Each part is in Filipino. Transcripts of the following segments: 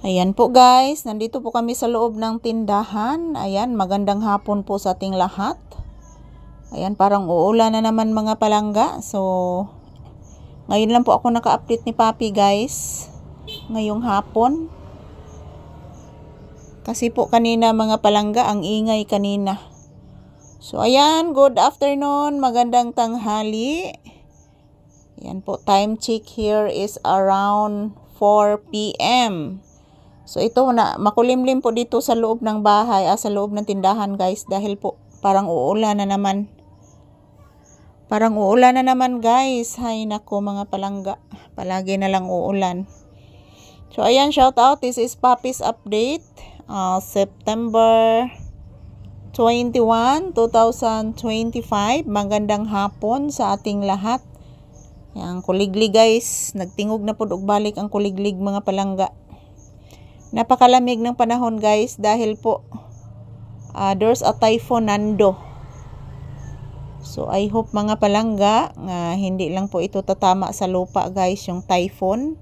Ayan po guys, nandito po kami sa loob ng tindahan. Ayan, magandang hapon po sa ating lahat. Ayan, parang uulan na naman mga palangga. So, ngayon lang po ako naka-update ni Papi guys. Ngayong hapon. Kasi po kanina mga palangga, ang ingay kanina. So, ayan, good afternoon, magandang tanghali. Ayan po, time check here is around 4 p.m. So ito na, makulimlim po dito sa loob ng bahay, sa loob ng tindahan guys, dahil po parang uulan na naman. Parang uulan na naman guys. Hay nako mga palangga, palagi na lang uulan. So ayan, shout out, this is Papi's update. September 21, 2025. Magandang hapon sa ating lahat. Yang kuliglig guys, nagtingog na po og balik ang kuliglig mga palangga. Napakalamig ng panahon guys dahil po there's a typhoon Nando. So I hope mga palangga hindi lang po ito tatama sa lupa guys, yung typhoon.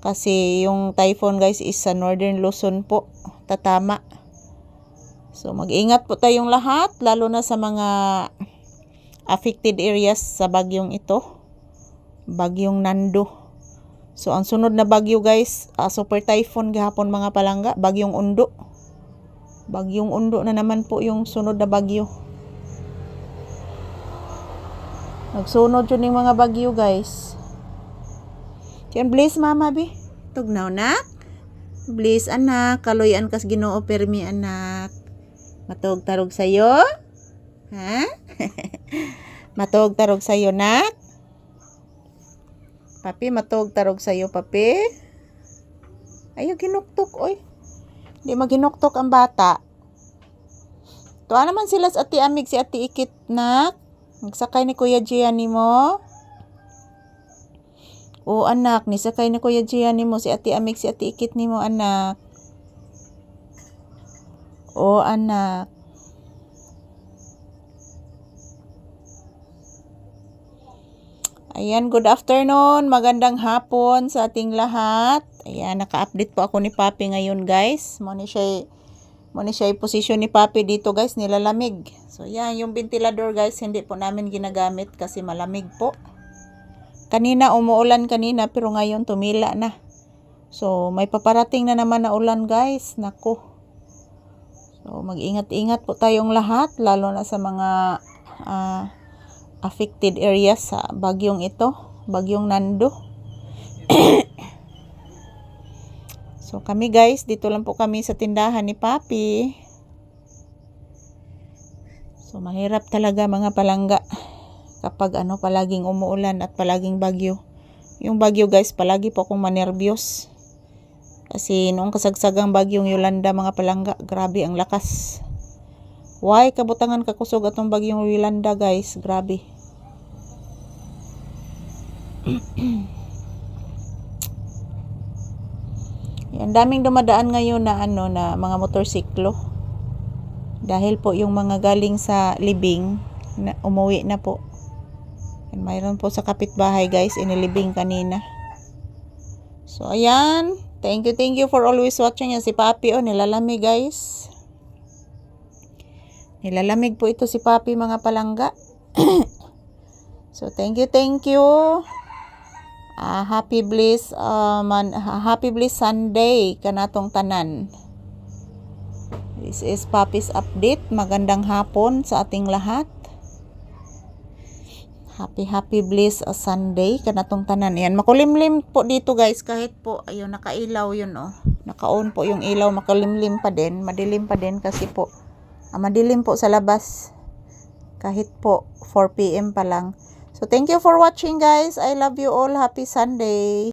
Kasi yung typhoon guys is sa Northern Luzon po tatama. So mag-ingat po tayong lahat, lalo na sa mga affected areas sa bagyong ito. Bagyong Nando. So, ang sunod na bagyo guys, super typhoon gahapon mga palangga, bagyong Undo. Bagyong Undo na naman po yung sunod na bagyo. Nagsunod yun yung mga bagyo guys. Yan, bless mama bi. Tugnaw nak. Bless anak, kaloyan kas Ginoo permi anak. Matog tarog sayo. Ha? Matog tarog sayo nak. Papi, matog tarog sa'yo, papi. Ayaw, ginuktok, oy. Hindi maginuktok ang bata. Tuwa naman sila sa ati amig, si ati ikit, nak. Nagsakay ni Kuya Gianni mo. O, anak, nisakay ni Kuya Gianni mo, si ati amig, si ati ikit ni mo, anak. O, anak. Ayan, good afternoon, magandang hapon sa ating lahat. Ayan, naka-update po ako ni Papi ngayon guys. Muna siya posisyon ni Papi dito guys, nilalamig. So yan, yung ventilador guys, hindi po namin ginagamit kasi malamig po. Kanina umuulan kanina pero ngayon tumila na. So may paparating na naman na ulan guys, nako. So mag-ingat-ingat po tayong lahat, lalo na sa mga affected areas sa bagyong ito, bagyong Nando. So kami guys, dito lang po kami sa tindahan ni Papi. So mahirap talaga mga palangga kapag palaging umuulan at palaging bagyo. Yung bagyo guys, palagi po akong manervyos. Kasi noong kasagsagang bagyong Yolanda mga palangga, grabe ang lakas. Why kabutangan kakusog atong bagyong Yolanda guys, grabe. Yan, daming dumadaan ngayon na na mga motorsiklo. Dahil po yung mga galing sa libing na umuwi na po. Yan, mayroon po sa kapitbahay guys, inilibing kanina. So ayan, thank you for always watching. Yan si Papi nilalamig guys. Nilalamig po ito si Papi mga palangga. So thank you. Happy bliss Sunday kanatong tanan. This is Papi's update. Magandang hapon sa ating lahat. Happy bliss Sunday kanatong tanan. Yan, makulimlim po dito guys, kahit po ayun nakailaw yun naka-on po yung ilaw, makulimlim pa din, madilim pa din kasi po madilim po sa labas kahit po 4 p.m. pa lang. So thank you for watching guys. I love you all. Happy Sunday.